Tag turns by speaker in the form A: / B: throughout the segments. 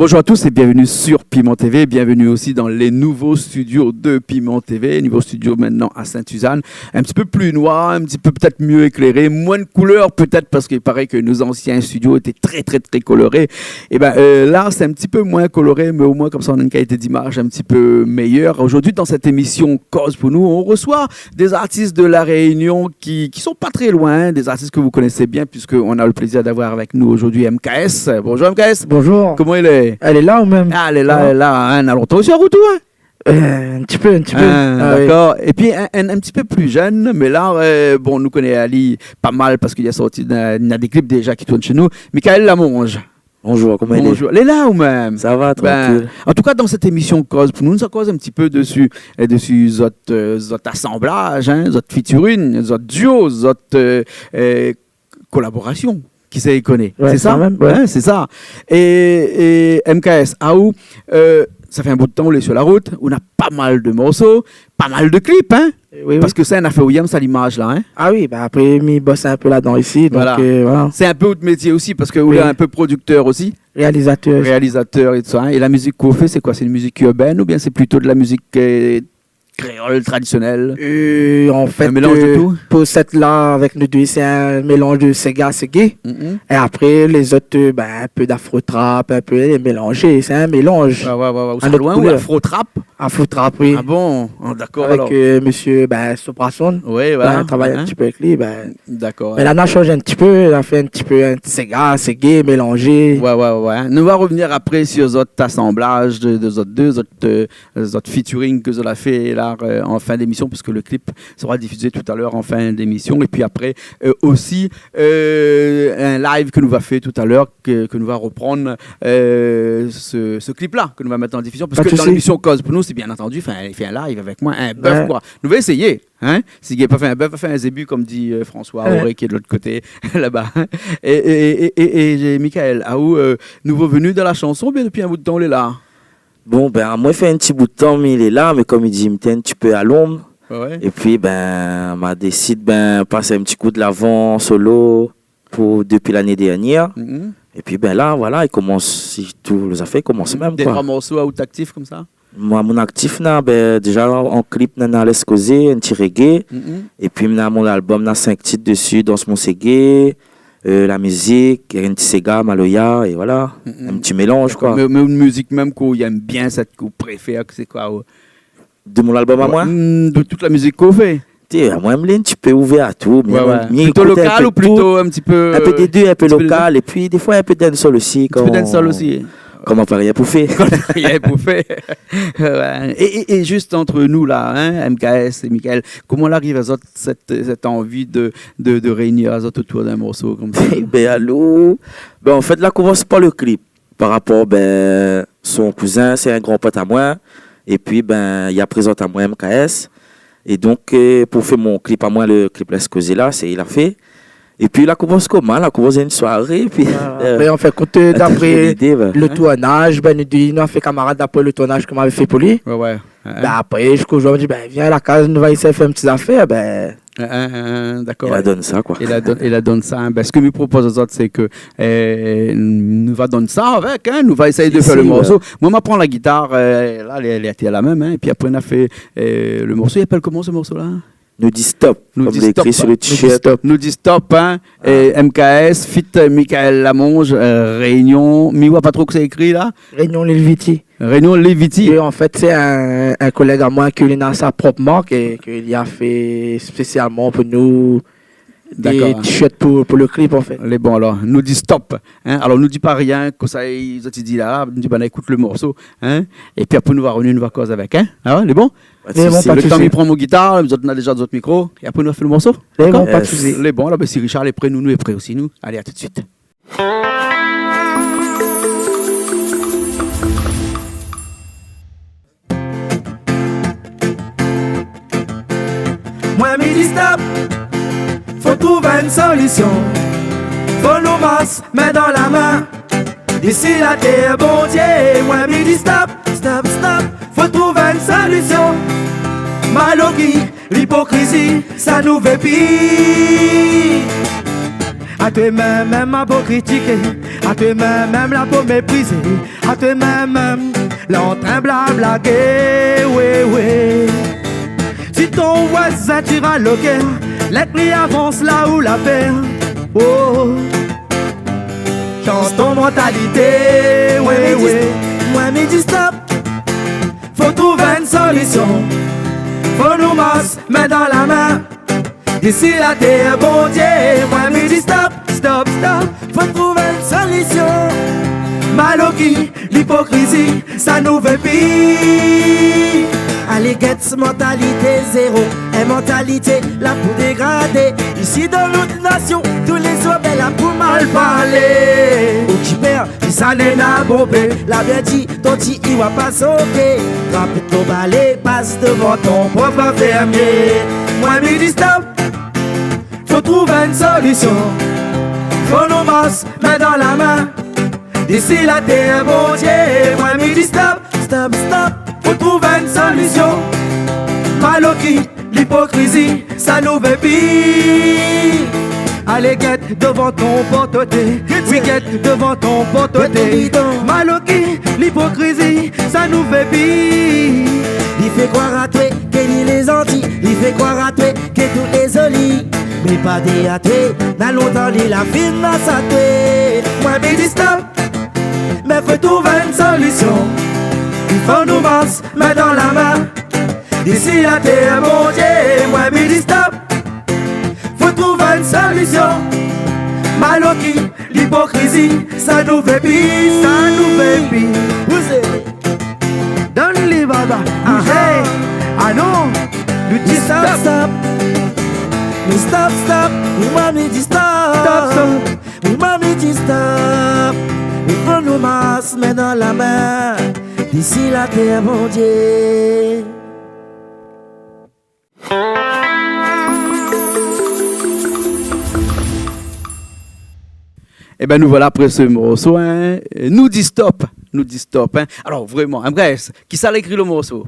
A: Bonjour à tous et bienvenue sur Piment TV, bienvenue aussi dans les nouveaux studios de Piment TV, nouveau studio maintenant à Sainte-Suzanne, un petit peu plus noir, un petit peu peut-être mieux éclairé, moins de couleurs peut-être parce qu'il paraît que nos anciens studios étaient très colorés. Et là c'est un petit peu moins coloré, mais au moins comme ça on a une qualité d'image un petit peu meilleure. Aujourd'hui dans cette émission Cause pour nous, on reçoit des artistes de La Réunion qui sont pas très loin, des artistes que vous connaissez bien puisqu'on a le plaisir d'avoir avec nous aujourd'hui MKS. Bonjour MKS.
B: Bonjour.
A: Comment il est?
B: Elle est là ou même?
A: Ah, elle est là, hein. Alors, toi aussi à Routou, hein?
B: Un petit peu.
A: D'accord. Oui. Et puis, un petit peu plus jeune, mais là, nous connaît Ali pas mal parce qu'il a sorti il y a des clips déjà qui tournent chez nous. Michael Lamonge.
B: Bonjour, comment elle est?
A: Bonjour. Elle est là ou même?
B: Ça va, tranquille.
A: En tout cas, dans cette émission Cause, pour nous, ça cause un petit peu dessus zot assemblage, hein, zot featuring, zot duo, zot collaboration. Qui s'est connaît,
B: ouais,
A: c'est ça
B: même, ouais.
A: Hein, c'est ça. Et MKS, ça fait un bout de temps, on est sur la route, on a pas mal de morceaux, pas mal de clips, hein?
B: Oui,
A: Parce que ça, on a fait Williams à l'image, là, hein?
B: Ah oui, après, il bosse un peu là-dedans ici, donc voilà.
A: C'est un peu autre métier aussi, parce que vous êtes un peu producteur aussi. Réalisateur et tout ça, hein? Et la musique qu'on fait, c'est quoi? C'est une musique urbaine ou bien c'est plutôt de la musique créole traditionnelle?
B: En fait,
A: un mélange de tout?
B: Pour cette là avec nous deux, c'est un mélange de Sega, Segé. Et après, les autres, un peu d'afro-trap, un peu mélangé. C'est un mélange.
A: C'est loin ou afro-trap?
B: Afro-trap, oui.
A: Ah bon? D'accord.
B: Avec monsieur Soprason.
A: Oui, voilà.
B: On travaille un petit peu avec lui.
A: D'accord.
B: Mais là, on a changé un petit peu. On a fait un petit peu un Sega, Segé, mélangé.
A: Ouais. Nous allons revenir après sur les autres assemblages de deux autres featuring que vous avez fait là en fin d'émission, parce que le clip sera diffusé tout à l'heure en fin d'émission. Et puis après, aussi, un live que nous va faire tout à l'heure, que nous va reprendre ce clip-là, que nous va mettre en diffusion. Parce que dans l'émission Cause pour nous, c'est bien entendu, il fait un live avec moi, un bœuf, quoi. Nous allons essayer. Hein? S'il n'a pas fait un bœuf, il a fait un zébu, comme dit François Auré, qui est de l'autre côté, là-bas. Et Michael, nouveau venu dans la chanson, bien depuis un bout de temps, il est là.
C: Bon, moi, fait un petit bout de temps, mais il est là, mais comme il dit, il me tient un petit peu à l'ombre.
A: Ouais.
C: Et puis, m'a décidé, passer un petit coup de l'avant solo depuis l'année dernière. Et puis, là, voilà, il commence, tout les affaires commencent même,
A: des
C: quoi.
A: 3 morceaux à out actifs comme ça?
C: Moi, mon actif, déjà, en clip, on a laissé causer, un petit reggae. Et puis, mon album, on a 5 titres dessus, Danse mon Segé. La musique, un petit Sega, Maloya, et voilà, un petit mélange, quoi.
A: Mais une musique même qu'on aime bien, cette qu'on préfère, c'est quoi?
C: De mon album à moi?
A: De toute la musique qu'on fait.
C: Moi, je suis un petit peu ouvert à tout.
A: Plutôt local ou plutôt un petit peu...
C: Un peu des deux, un peu local, et puis des fois un peu dancehall aussi.
A: Un peu dancehall aussi.
C: Comment on peut rien pouffer.
A: Et juste entre nous là, hein, MKS et Michael, comment on arrive à cette envie de réunir autour d'un morceau comme ça?
C: En fait, là commence par le clip. Par rapport, son cousin, c'est un grand pote à moi. Et puis, il a présenté à moi MKS. Et donc, pour faire mon clip à moi, le clip Laisse Causer là, il a fait. Et puis, il a commencé comment? Il a commencé une soirée. Puis,
B: après, on fait compte d'après le tournage. Nous avons fait camarade d'après le tournage qu'on avait fait pour lui. Après, jusqu'à aujourd'hui, viens à la case, nous va essayer de faire une petite affaire.
A: D'accord.
C: Il a donné ça, quoi.
A: Il a donné ça. Ce que je propose aux autres, c'est que nous va donner ça avec. Hein, nous va essayer de faire le morceau. Moi, je prends la guitare. Là, elle était la même. Hein, et puis après, on a fait le morceau. Il s'appelle comment ce morceau-là?
C: Nous dit stop.
A: Nous
C: comme
A: dit stop.
C: Écrit sur le t-shirt.
A: Nous dit stop. Hein, et MKS, fit Michael Lamonge, Réunion. Miwa, pas trop que c'est écrit là?
B: Réunion Léviti.
A: Réunion Léviti.
B: Et en fait, c'est un collègue à moi qui a sa propre marque et qu'il a fait spécialement pour nous des t-shirts pour le clip, en fait.
A: Les bons, alors, nous dit stop. Hein? Alors, nous dit pas rien, comme ça, ils ont dit là, nous dit, écoute le morceau. Hein? Et puis après, nous va revenir, nous va causer avec. Hein? Ah ouais, les bons? Le temps, il prend mon guitare, nous on a déjà d'autres micros, et après, nous va faire le morceau.
B: Les bons, pas de soucis.
A: Les bons, là, si Richard est prêt, nous est prêt aussi, nous. Allez, à tout de suite.
D: Moi, me dis stop, faut trouver une solution. Faut nous masses, main dans la main. D'ici la terre, bon Dieu. Moi, me dis stop, faut trouver une solution. Malogie, l'hypocrisie, ça nous fait pire. À toi-même, même à beau critiquer. À toi-même, même la peau mépriser. à toi-même, l'entrain blablaguer, oui. Si ton voisin tira le cœur, les clés avancent là où la paix. Oh, change ton mentalité, oui. Moi, me dis stop, faut trouver une solution. Faut nous masses, main dans la main. D'ici la terre, bon Dieu, moi, me dis stop, faut trouver une solution. Maloki, l'hypocrisie, ça nous fait pire. Allez, get mentalité zéro, et mentalité là pour dégrader. Ici dans notre nation, tous les hommes là pour mal parler. Ou qui perd, ça n'est pas bombé. La bien dit, ton petit il va pas sauter. Rapide ton balai, passe devant ton propre fermier. Moi, me dis stop, faut trouver une solution. Faut nos masses, main dans la main. D'ici la terre, bon Dieu, moi, me dis stop, faut trouver une solution. Maloki, l'hypocrisie, ça nous fait pire. Allez, guette devant ton porte-thé. Oui, guette devant ton porte-thé. Maloki, l'hypocrisie, ça nous fait pire. Il fait croire à toi qu'il les Antilles. Il fait croire à toi que tous les olis. Mais pas des à toi, n'a longtemps il a fini à sa tête. Moi, me dis stop, mais faut trouver une solution. Il faut nous masses, main dans la main. D'ici la terre, mon Dieu, moi, me dis stop, faut trouver une solution. Maloki, l'hypocrisie, ça nous fait pire, Vous savez, donne-les baba, hey, ah non, nous dis stop. Stop, moi me dis stop, moi me dis stop. Il faut nous masses, main dans la main. D'ici la terre, mon Dieu.
A: Eh ben nous voilà après ce morceau, hein. Nous dit stop, hein. Alors vraiment, en bref, qui ça l'écrit le morceau?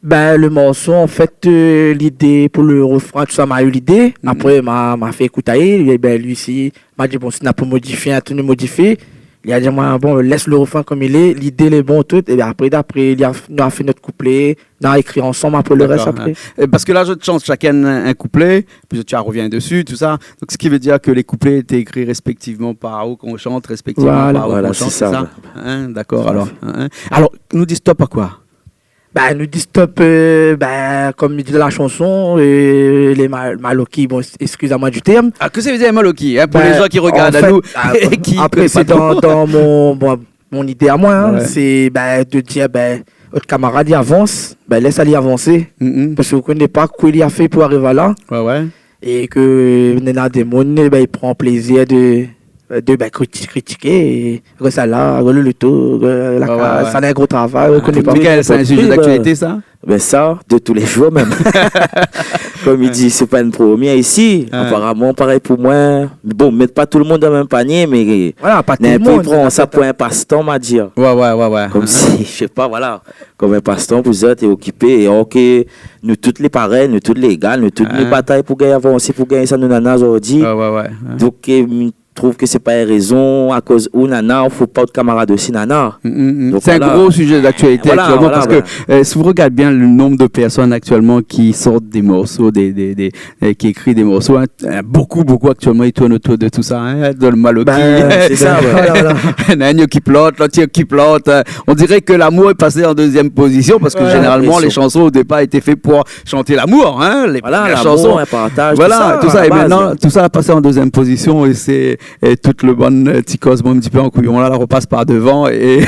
B: Ben, le morceau, en fait, l'idée pour le refrain, tout ça, m'a eu l'idée. Après, m'a fait écouter. Et ben, lui ici, m'a dit, bon, si on a pour modifier, un tout modifier. Il a dit, moi, bon, laisse le refrain comme il est. L'idée, est bon, tout. Et bien, après, il a fait notre couplet. On a écrit ensemble après le reste après.
A: Hein. Parce que là, je te chante chacun un couplet. Puis tu reviens dessus, tout ça. Donc, ce qui veut dire que les couplets étaient écrits respectivement par où qu'on chante, respectivement par où qu'on chante. C'est ça. Hein, d'accord, alors. Hein. Alors, nous dis stop à quoi?
B: Ben, nous dit stop, comme il dit la chanson, les Maloki, bon, excusez-moi du terme.
A: Ah, que ça veut dire Maloki, hein, pour les gens qui regardent à nous et qui
B: après, c'est dans mon idée à moi, hein, c'est de dire, votre camarade, il avance, laisse aller avancer. Parce que vous ne connaissez pas quoi il a fait pour arriver là.
A: Ouais.
B: Et que Nena Demone, il prend plaisir de critiquer et ça là le tout ça a un gros travail
A: c'est un sujet d'actualité ça
C: ça de tous les jours même comme il dit c'est pas une première ici apparemment pareil pour moi bon mettre pas tout le monde dans le même panier mais
B: voilà pas tout le monde
C: prend ça pour un passe-temps m'a dire
A: ouais
C: comme si je sais pas voilà comme un passe-temps vous êtes occupé et ok nous toutes les pareils nous toutes les égales nous toutes les batailles pour gagner avancer pour gagner ça nous nana aujourd'hui donc trouve que c'est pas une raison à cause où nana, faut pas de camarades aussi nana.
A: C'est un gros sujet d'actualité actuellement parce que si vous regardez bien le nombre de personnes actuellement qui sortent des morceaux, qui écrivent des morceaux, hein, beaucoup actuellement ils tournent autour de tout ça, hein, de le Maloki.
C: C'est ça.
A: Un qui plante, l'autre qui plante. On dirait que l'amour est passé en deuxième position parce que généralement les chansons au départ étaient faites pour chanter l'amour, hein, les chansons,
C: un partage,
A: tout ça. Et maintenant tout ça a passé en deuxième position et c'est toute le bon petit cosmo un petit peu en couillon là repasse par devant et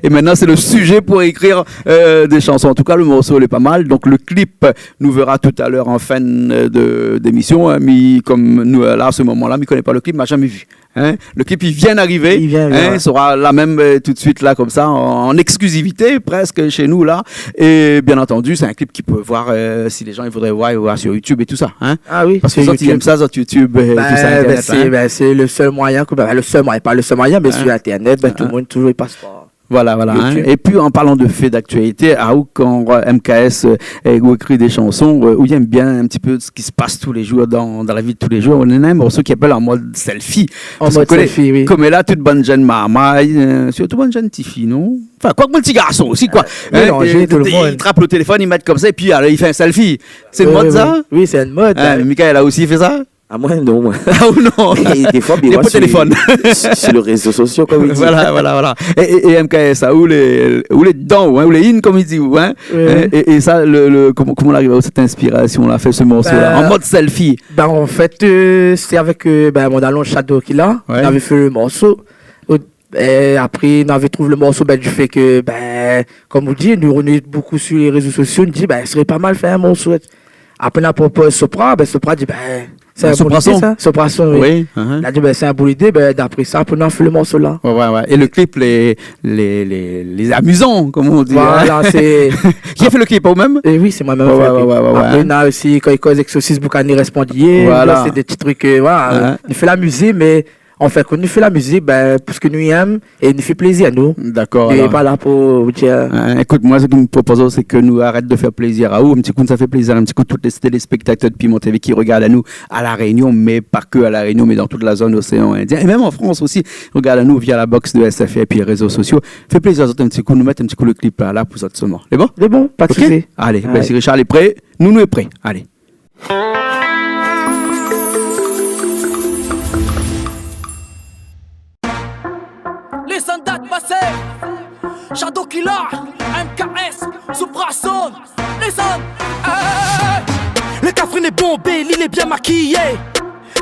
A: maintenant c'est le sujet pour écrire des chansons. En tout cas le morceau il est pas mal, donc le clip nous verra tout à l'heure en fin d'émission, hein, comme nous là à ce moment là, mais connaît pas le clip, m'a jamais vu. Hein, le clip il vient d'arriver, il sera là même tout de suite là comme ça en exclusivité presque chez nous là, et bien entendu c'est un clip qui peut voir si les gens ils voudraient voir sur YouTube et tout ça, hein.
B: Ah oui,
A: parce que les autres ils aiment ça sur YouTube tout ça internet,
B: c'est le seul moyen pas le seul moyen mais sur internet tout le monde toujours il passe pas.
A: Voilà. Hein.
B: YouTube.
A: Et puis en parlant de faits d'actualité, quand MKS écrit des chansons, où il aime bien un petit peu ce qui se passe tous les jours dans la vie de tous les jours, on a un morceau qui appelle en mode selfie.
B: En
A: Parce
B: mode
A: que
B: selfie, oui.
A: Comme elle a toute bonne jeune marmaille, surtout bonne jeune petite fille, non? Enfin, quoi que mon petit garçon aussi, quoi.
B: mélanger tout le monde.
A: Il trappe le téléphone, il met comme ça, et puis alors, il fait un selfie. C'est une mode, ça?
B: Oui, c'est une mode.
A: Hein, Michael a aussi fait ça?
C: Ah, moi, non, moi.
A: Ah ou non?
C: Et des fois,
A: Il est
C: moi,
A: pas au téléphone.
C: sur les réseaux sociaux, comme il dit.
A: Voilà. Et MKS, où les dedans, ou les in, comme il dit, hein? Et ça, comment on arrive à cette inspiration, on a fait ce morceau-là, en mode selfie.
B: Ben, en fait, c'est avec mon Alon Shadow qui l'a.
A: Ouais.
B: On avait fait le morceau. Et après, on avait trouvé le morceau du fait que, comme on dit, nous on est beaucoup sur les réseaux sociaux. On dit, ce serait pas mal faire un morceau. Après, on a proposé Sopra. Sopra dit, c'est un bon idée, ça. Sopra son, oui.
A: Oui.
B: Il a dit, c'est un bon idée. D'après ça, après, on a fait le morceau là.
A: Ouais. Et le clip, les amusants, comme on dit.
B: Voilà, c'est.
A: Qui a fait le clip, vous-même?
B: Et oui, c'est moi-même.
A: Ouais.
B: Après, on a aussi, quand il cause Exorcist Boucané Respondier.
A: Voilà.
B: C'est des petits trucs, voilà. On fait la musique, mais. En fait, quand nous fait la musique, parce que nous aimons et nous fait plaisir à nous.
A: D'accord.
B: Et pas là pour dire.
A: Écoute, moi, ce que nous proposons, c'est que nous arrêtons de faire plaisir à vous. Un petit coup, ça fait plaisir. Un petit coup, tous les téléspectateurs de Piment TV qui regardent à nous à La Réunion, mais pas que à La Réunion, mais dans toute la zone océan Indien. Et même en France aussi, regardent à nous via la box de SFR et puis les réseaux sociaux. Fait plaisir à un petit coup, nous mettre un petit coup le clip là pour ça seulement. C'est bon?
B: C'est bon, pas de souci.
A: Allez, si Richard est prêt, nous est prêts. Allez.
E: Listen that passé Shadow Killer, MKS, Supra-Son. Listen, le Catherine est bombé, l'île est bien maquillée.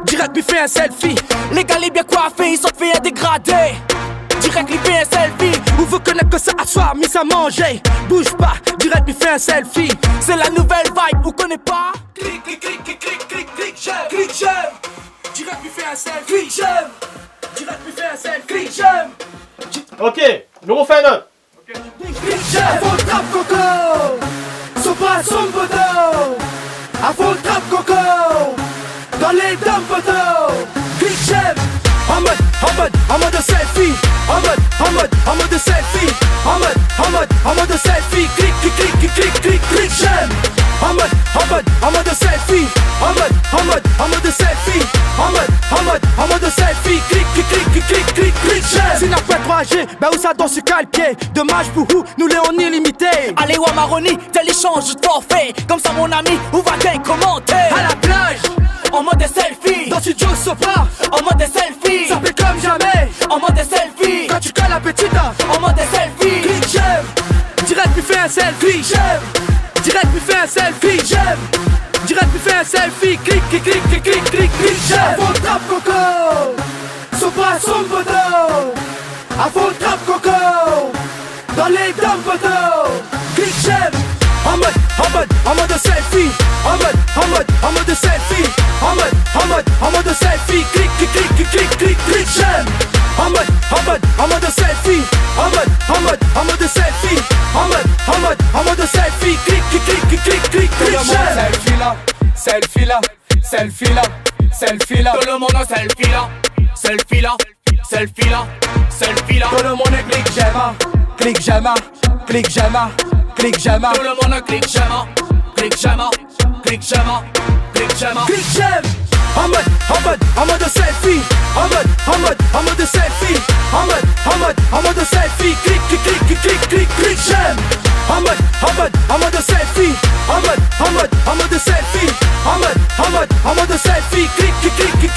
E: Direct lui fait un selfie. Les gars les bien coiffés, ils sont fait un dégradé. Direct lui fait un selfie. Ou vous connaissez que ça à soir, mis à manger. Bouge pas, direct lui fait un selfie. C'est la nouvelle vibe, vous connaissez pas? Clic, j'aime. Direct lui fait un selfie, j'aime. Direct lui fait un selfie, j'aime.
F: Ok, nous refait un autre.
D: À fond le trap coco, Sopra son poteau. À fond le trap coco, dans les dames poteau. Click j'aime, en mode selfie. En mode selfie. En mode selfie. Click j'aime. En mode selfie. En mode selfie. En mode selfie. Click j'aime.
E: Si n'a pas 3G, où ça danse sur pied. Dommage pour vous, nous les on illimité. Allez ou à Maroni, tel échange de forfait. Comme ça mon ami, où va t'en commenter?
D: À la plage,
E: en mode selfie.
D: dans studio Sopra,
E: En mode selfie.
D: ça fait comme jamais.
E: En mode selfie.
D: Quand tu colles la petite,
E: En mode selfie.
D: click j'aime. Direct lui fait un selfie, j'aime. Direct lui fait un selfie, j'aime. Direct lui fait un selfie, click j'aime. À fond le trap coco, Sopra son poteau. À fond le trap coco, dans les dames poteau. Click j'aime. En mode selfie. En mode selfie. En mode selfie. Click j'aime. En mode selfie. En mode selfie. En mode selfie. Click j'aime.
E: Selfie là. Tout le monde en selfie là. Selfie là.
D: Tout le monde click j'aime. Click j'aime.
E: Tout le monde en click j'aime. Click j'aime.
D: En mode selfie. En mode selfie. En mode selfie. Click j'aime. En mode selfie. En mode selfie. En mode selfie. Click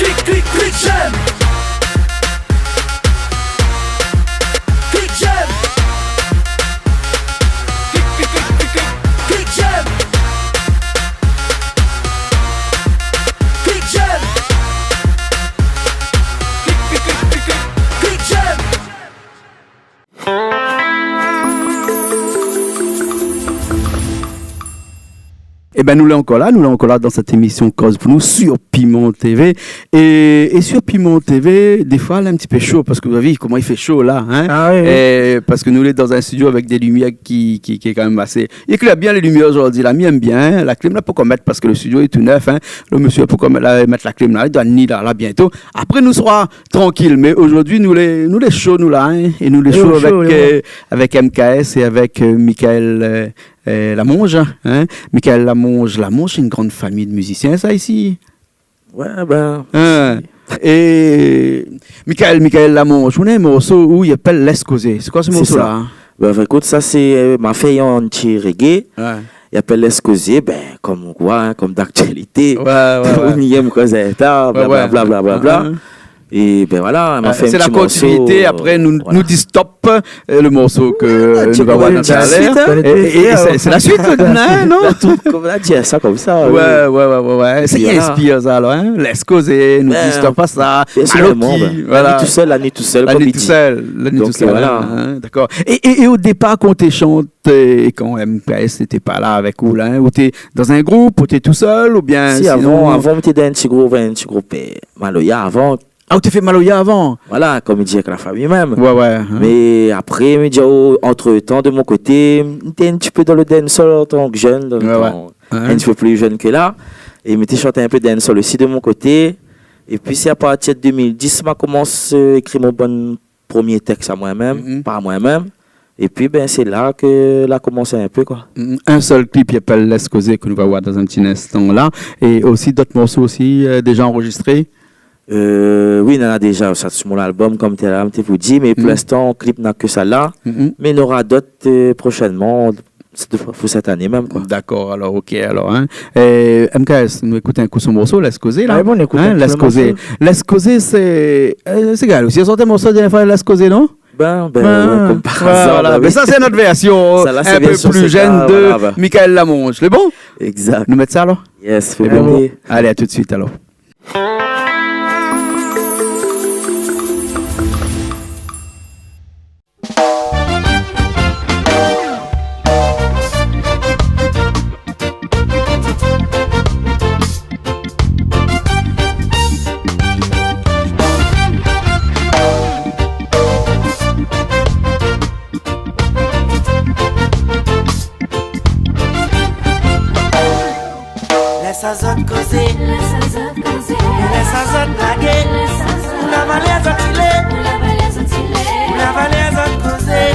D: j'aime. Click j'aime. Click j'aime. Click j'aime. Click j'aime.
A: Eh ben, nous l'avons encore là dans cette émission Cause pour nous sur Piment TV. Et sur Piment TV, des fois, elle est un petit peu chaud parce que vous avez vu comment il fait chaud là. Hein?
B: Ah oui, oui.
A: Et parce que nous, on est dans un studio avec des lumières qui est quand même assez. Il éclaire bien les lumières aujourd'hui. La mienne aime bien. La clim là, pourquoi mettre parce que le studio est tout neuf. Hein? Le monsieur, pourquoi mettre la clim là? Il doit ni là bientôt. Après, nous serons tranquilles. Mais aujourd'hui, nous les chauds, nous là. Hein? Et nous les chauds avec MKS et avec Michael. Lamonge, hein? Michael Lamonge, c'est une grande famille de musiciens, ça ici.
C: Ouais, ben.
A: Hein? Et Michael Lamonge, on a un morceau où il appelle Laisse causer. C'est quoi ce morceau-là?
C: Ben, écoute, ça c'est ma fille en petit reggae.
A: Ouais.
C: Il appelle Laisse causer, ben, comme quoi, hein, comme d'actualité.
A: Ouais.
C: On y aime cause blablabla. Et ben voilà, m'a fait
A: c'est
C: un
A: la
C: petit morceau,
A: continuité. Après, nous dit stop le morceau que nous va voir dans la et c'est la suite, non?
C: Comme là, tu as ça comme ça.
A: Ouais. C'est qui inspire ça, alors, hein? Laisse causer, nous dit stop pas ça.
C: Voilà. L'année tout seul.
A: L'année tout seul.
C: Voilà.
A: D'accord. Et au départ, quand tu chantes, quand MKS n'était pas là avec vous, là, ou tu es dans un groupe, ou tu es tout seul, ou bien.
C: Si, avant, tu étais dans un petit groupe Maloya avant.
A: Ah, tu fais Maloya avant?
C: Voilà, comme il dit avec la famille même.
A: Ouais.
C: Mais après, entre-temps, de mon côté, j'étais un petit peu dans le dancehall en tant que jeune, un petit peu plus jeune que là. Et je chanté un peu de dancehall aussi de mon côté. Et puis, c'est à partir de 2010, je commence à écrire mon bon premier texte à moi-même, par moi-même. Et puis, ben, c'est là que là commencé un peu, quoi.
A: Un seul clip, il s'appelle Laisse causer, que nous allons voir dans un petit instant là. Et aussi d'autres morceaux aussi déjà enregistrés.
C: Oui, il y en a déjà ça sur mon album, comme tu vous dit, mais pour l'instant, le clip n'a que ça là. Mais il y en aura d'autres prochainement, pour cette année même, quoi.
A: D'accord, alors, ok, alors. Hein. MKS, nous écoutons un coup son morceau, Laisse causer, là.
B: Ah, bon, on écoute
A: Laisse causer. Laisse causer, c'est égal. Si on sort un morceau de la Laisse causer, non?
C: Ben, comme par hasard.
A: Voilà. Mais ça, c'est notre version
C: là,
A: un peu plus jeune de Michael Lamonge. C'est bon?
C: Exact.
A: Nous mettre ça, alors?
C: Yes, fais bien.
A: Allez, à tout de suite, alors.
D: Laisse à zone causer, laisse à zone blaguer, ou la valise à tirer, ou la valise à causer,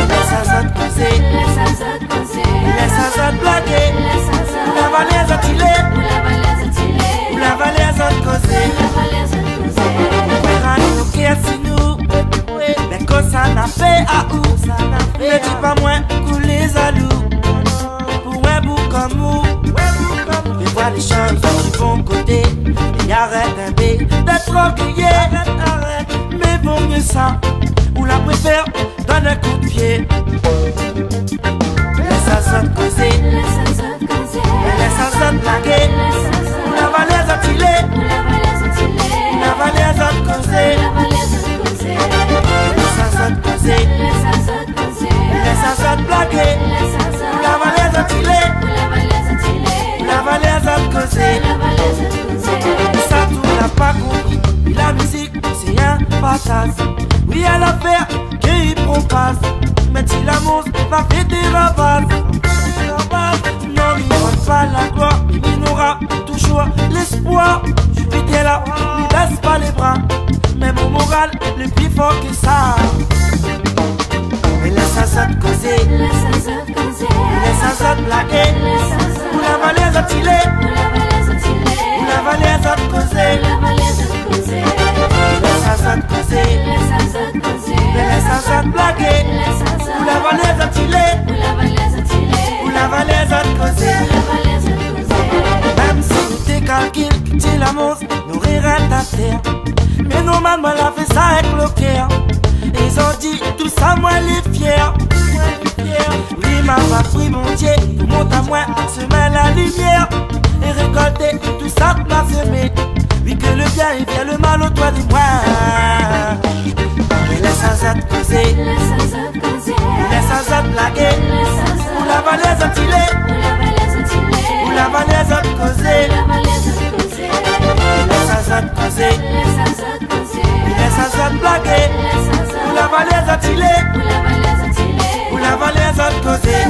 D: laisse à zone causer, laisse à zone blaguer, ou la valise à tirer, ou la valise à causer. On va si nous, mais que ça n'a fait à où, ne dis pas moins que les alous. Comme vous, et vois les choses du bon côté. Et arrête un bé d'être orgueilleux. Arrête, mais vaut mieux ça. Ou la préfère, donne un coup de pied. Laisse à zone causer, laisse à zone blaguer. Ou la valise à tirer, ou la valise à causer. Laisse à zone causer, laisse à zone blaguer. Ou la valise à tirer. La valise à causer. Ça tout n'a pas compris. La musique c'est un patate. Oui à l'affaire qu'il propage. Mais si l'amour va faire des ravages. Non il ne pas la gloire. Il n'aura toujours l'espoir. Puis t'es là, il baisse pas les bras. Mais mon moral est plus fort que ça. Et laisse à ça causer. Laisse à ça blaguer. Ou la valise à tirer, ou la valise à causer, laisse à ça causer, laisse à ça blaguer, ou la valise à tirer, ou la valise à causer. Même si nous t'es si l'amour nous rirait à terre, mais normalement elle a fait ça avec le cœur. Ils ont dit tout ça, moi les fiers. Oui, m'a pas pris mon Dieu, pour monter à moi, semer la lumière et récolter tout ça que m'a semé. Oui, que le bien et bien le mal au toit de moi. Mais laisse à ça te causer, laisse à ça te blaguer, ou la valise antilée, ou la valise autres causée, laisse à zot causée, laisse à zot blaguer, ou la valise antilée, ou la valise autres causée.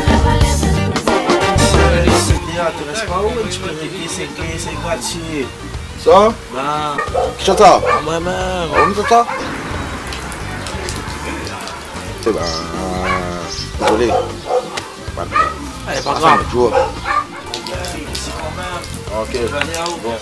G: Ça? Qui chante ça?
C: Moi-même.
G: On chante ça? Eh ben... Désolé.
C: Allez, pas grave.
G: Jour. Ok. Bon.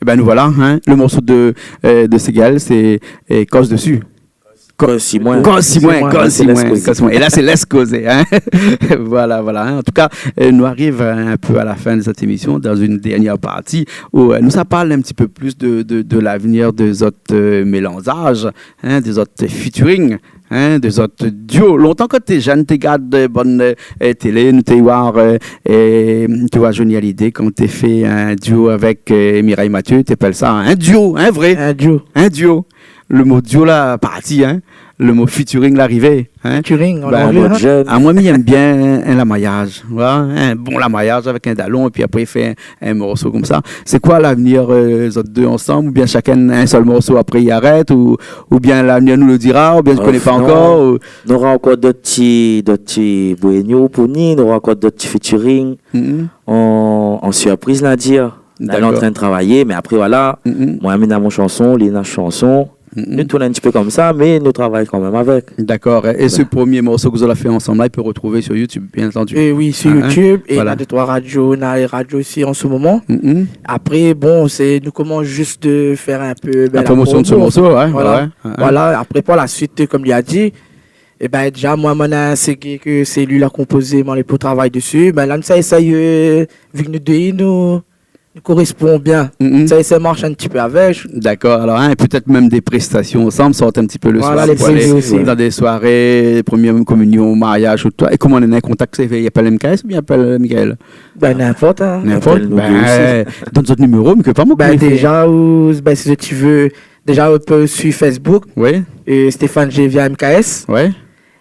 A: Ben nous voilà, hein, le morceau de Segal, c'est Cause dessus.
C: Cause si moins.
A: Et là, c'est laisse causer. Hein. voilà. Hein. En tout cas, nous arrive un peu à la fin de cette émission, dans une dernière partie, où nous ça parle un petit peu plus de l'avenir des autres mélangeages, hein, des autres featuring. Hein, des autres duos. Longtemps que tu es jeune, tu regardes de bonnes télé, tu vois Johnny Hallyday quand tu fait un duo avec Mireille Mathieu, tu appelles ça un duo, un vrai. Un duo. Le mot duo là, parti, hein. Le mot featuring l'arrivée. Hein?
B: Featuring, on
A: Ben,
B: l'a vu, hein.
A: moi, j'aime bien un lamaillage. Voilà, un bon lamaillage avec un dallon, et puis après, il fait un morceau comme ça. C'est quoi l'avenir, les autres deux ensemble? Ou bien chacun un seul morceau, après il arrête? Ou bien l'avenir nous le dira? Ou bien je ne connais pas encore? Ou...
C: On aura encore d'autres petits Bueno pour nous, on aura encore d'autres petits featuring. En surprise, là, dire. On est en train de travailler, mais après, voilà, moi, j'ai mon chanson, Lina chanson. Nous tournons un petit peu comme ça, mais nous travaillons quand même avec.
A: D'accord. Et ce premier morceau que vous avez fait ensemble, là, il peut retrouver sur YouTube, bien entendu.
B: Et oui, sur YouTube. Et voilà. On a deux, trois radios, on a les radios aussi en ce moment. Après, bon, nous commençons juste de faire un peu
A: la promotion de ce morceau. Ouais,
B: voilà. Après, pour la suite, comme il a dit, et ben déjà, moi, c'est que c'est lui qui a composé, moi, pour travailler dessus. Ben là, ça essaye, vu que nous deux, nous correspond bien. Ça marche un petit peu avec.
A: D'accord. Alors, hein, peut-être même des prestations ensemble, sortent un petit peu le soir.
B: Aussi.
A: Dans des soirées, première communion, mariage ou toi. Et comment on est en contact? Il appelle MKS ou bien il appelle Michael?
B: Ben, n'importe. Hein.
A: N'importe. Donne votre numéro, mais que pas moi.
B: Ben, déjà, si tu veux, déjà, on peut sur Facebook.
A: Oui.
B: Et Stéphane G via MKS.
A: Oui.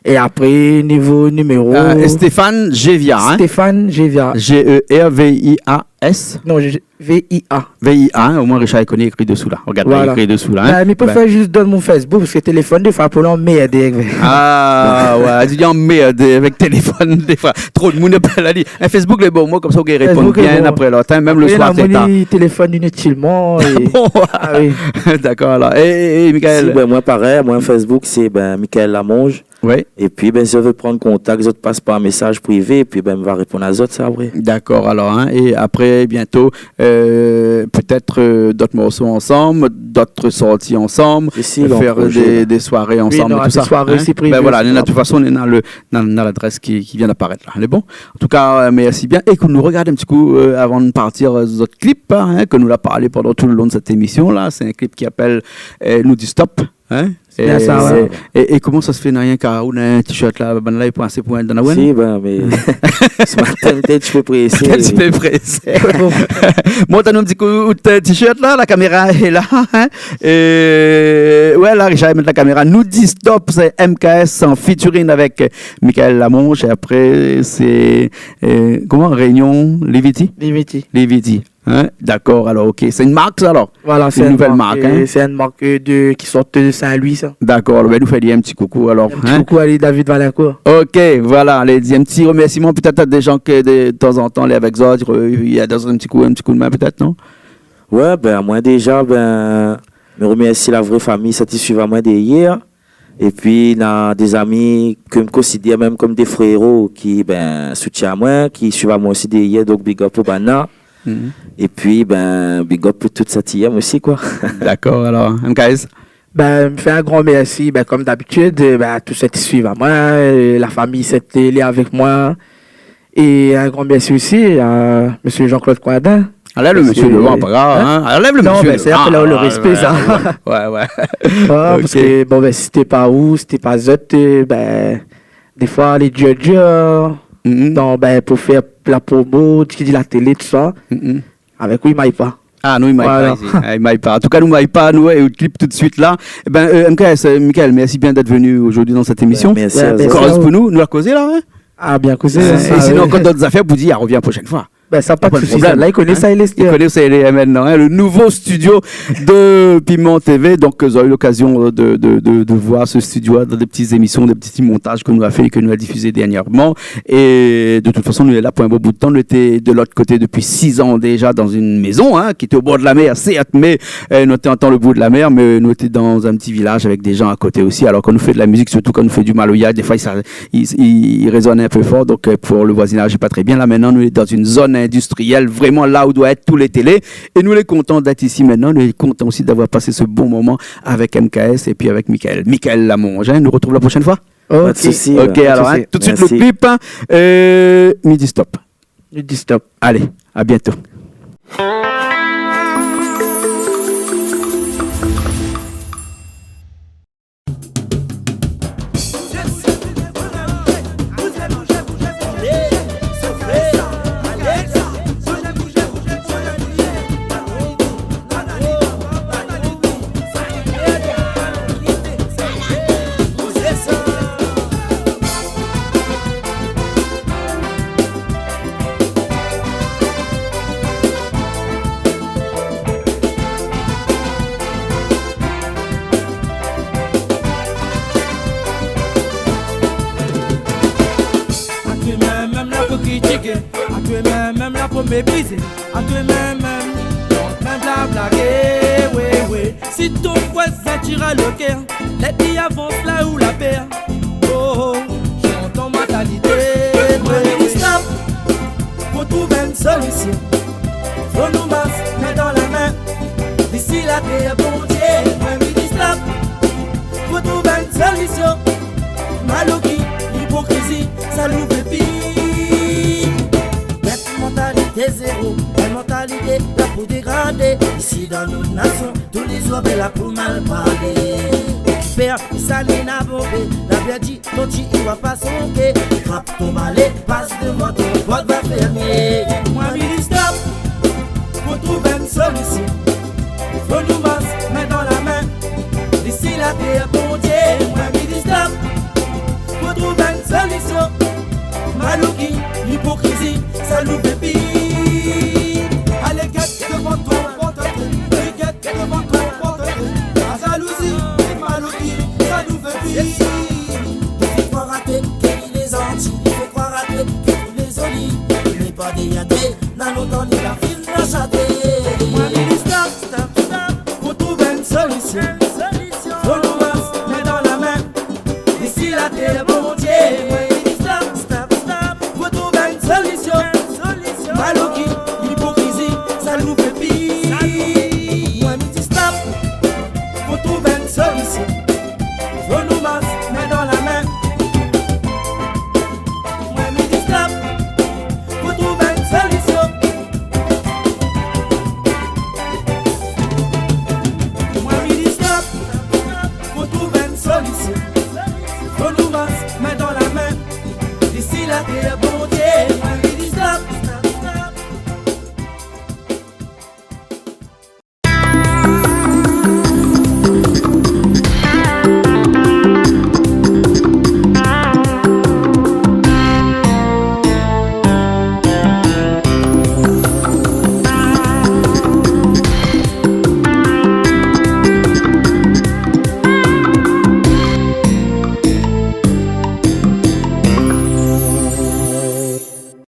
B: Et après, niveau numéro.
A: Stéphane Gévia.
B: Stéphane Gévia.
A: G-E-R-V-I-A-S.
B: Non, V-I-A.
A: V-I-A, au moins Richard est connu écrit dessous là. Regarde, voilà. Écrit dessous là.
B: Mais peut-être juste donner mon Facebook parce que téléphone, des fois, pour l'emmerder.
A: Ah, ouais, tu dis emmerder avec téléphone, des fois. Trop de monde appelle à dire. Un Facebook, les bons mots, comme ça, on répond bien après l'autre, même le soir, c'est tard.
B: Téléphone inutilement.
A: Oui. D'accord, alors. Et Michael?
C: Moi, pareil, moi, Facebook, c'est Michael Lamonge.
A: Oui.
C: Et puis, si je veux prendre contact, les autres passent par un message privé, et puis, je vais répondre à les autres, ça après.
A: D'accord, alors, hein, et après, bientôt, peut-être d'autres morceaux ensemble, d'autres sorties ensemble, faire des soirées ensemble,
B: oui,
A: tout ça.
B: Soirées aussi privées.
A: Ben voilà, de toute façon, on est dans l'adresse qui vient d'apparaître là. Elle est bon. En tout cas, merci bien. Et que nous regardons un petit coup, avant de partir, notre clip, hein, que nous l'a parlé pendant tout le long de cette émission là. C'est un clip qui appelle Nous dit stop. Hein? Et comment ça se fait, n'a rien qu'à un t-shirt là, il prend ses points dans la web?
C: Si, mais ce matin, peut-être, je peux presser.
A: Tu peux presser. Moi, t'as un petit coup de t-shirt là, la caméra est là. Hein? Ouais, là, Richard, mettre la caméra. Nous dit stop, c'est MKS en featuring avec Michael Lamonge. Et après, c'est comment? Réunion Leviti. Hein? D'accord, alors ok. C'est une marque ça alors?
B: Voilà,
A: c'est une nouvelle marque. Hein?
B: C'est une marque qui sort de Saint-Louis ça.
A: D'accord, ben nous faisons un petit coucou alors.
B: Un petit coucou à David Valencourt.
A: Ok, voilà, allez, un petit remerciement peut-être à des gens que de temps en temps les avec eux, il y a un petit coup de main peut-être, non?
C: Ouais, moi déjà, me remercie la vraie famille satisfaite à moi d'hier. Et puis, il y a des amis que je considère même comme des frérots qui soutiennent à moi, qui suivent à moi aussi d'hier, donc big up pour Bana. Et puis, big up pour toute cette IM aussi, quoi.
A: D'accord, alors, MKS?
B: Me fait un grand merci, comme d'habitude, tous ceux qui suivent à moi, la famille, c'était là avec moi. Et un grand merci aussi à monsieur Jean-Claude Coindin.
A: Enlève le
B: Parce
A: monsieur
B: que-
A: devant, pas grave. Hein. Enlève le
B: Non,
A: monsieur.
B: ben, c'est après là, le respect, ça.
A: Ouais.
B: Voilà,
A: Ok.
B: parce que bon, ben, si c'était pas où, c'était pas Zot, ben, des fois, les judges,
A: Mhm.
B: ben, pour faire la promo, qui dit la télé, tout ça,
A: Mhm.
B: avec lui, il m'aille pas.
A: Ah, nous, il m'aille
B: Voilà.
A: pas ici. Ah, il m'aille pas. En tout cas, nous, il m'aille pas. Nous, et le clip tout de suite là. Eh ben, MKS, Michael, merci bien d'être venu aujourd'hui dans cette émission.
C: Merci
B: Ouais,
C: à
B: ben,
C: vous.
A: Encore
B: ça,
A: pour nous la causer là. Hein?
B: Ah, bien causé.
A: Et
B: ça,
A: sinon,
B: ouais.
A: encore d'autres affaires, vous dire, revient la prochaine fois.
B: Ben, ça, pas de
A: Pas de
B: soucis.
A: problème,
B: Là, il connaît
A: hein.
B: ça, il est
A: Il connaît ça maintenant, hein, le nouveau studio de Piment TV. Donc, vous avez eu l'occasion de voir ce studio dans des petites émissions, des petits montages que nous a fait et que nous a diffusé dernièrement. Et de toute façon, nous sommes là pour un bon bout de temps. Nous étions de l'autre côté depuis 6 ans déjà dans une maison hein, qui était au bord de la mer, certes, mais nous étions en le bout de la mer, mais nous étions dans un petit village avec des gens à côté aussi. Alors, quand nous fait de la musique, surtout quand nous fait du maloya, des fois, il résonne un peu fort. Donc, pour le voisinage, c'est pas très bien. Là, maintenant, nous sommes dans une zone industrielle, vraiment là où doivent être tous les télés. Et nous les contents d'être ici maintenant. Nous les contents aussi d'avoir passé ce bon moment avec MKS et puis avec Michael. Michael Lamonge, hein. Nous retrouve la prochaine fois.
C: Pas de souci.
A: Ok, alors hein, tout de suite le
C: Merci.
A: clip. Midi stop.
B: Je dis stop.
A: Allez, à bientôt.
D: Même là pour critiquer, à toi même là pour mépriser, à toi même là blaguer, oui. Si ton voisin tire le cœur, les filles avancent là où la paix. Oh, j'entends mentalité. Moi, je dis stop, pour trouver une solution. Faut nous masser, main dans la main. D'ici la terre, bon Dieu. Moi, je dis stop, pour trouver une solution. Malouki, hypocrisie, ça nous fait pire. Cette mentalité zéro, la mentalité là pour dégrader. Ici dans nos nations, tous les hommes là pour mal parler. Père, ça n'est pas bombé. La bien dit, ton chi, il va pas sonner. Frappe ton balai, passe devant ton porte va fermer. Moi, je dis stop, pour trouver une solution. Faut nous masser, main dans la main. D'ici la terre, bon Dieu. Moi, je dis stop, pour trouver une solution. Malouki, l'hypocrisie, ça nous fait pire. Allez, guette devant ton porte-clés. Guette devant ton clés. La jalousie, Malouki, ça nous fait pire. Il faut croire rater qu'il est gentil. Il faut croire rater qu'il est joli. Il n'est pas déyadé, n'a longtemps ni la fille n'a chaté. Moi, je dis stop, pour trouver une solution. Faut nous masser, main dans la main. D'ici la terre, bon Dieu. Solution. Malouki, l'hypocrisie, ça nous fait pire.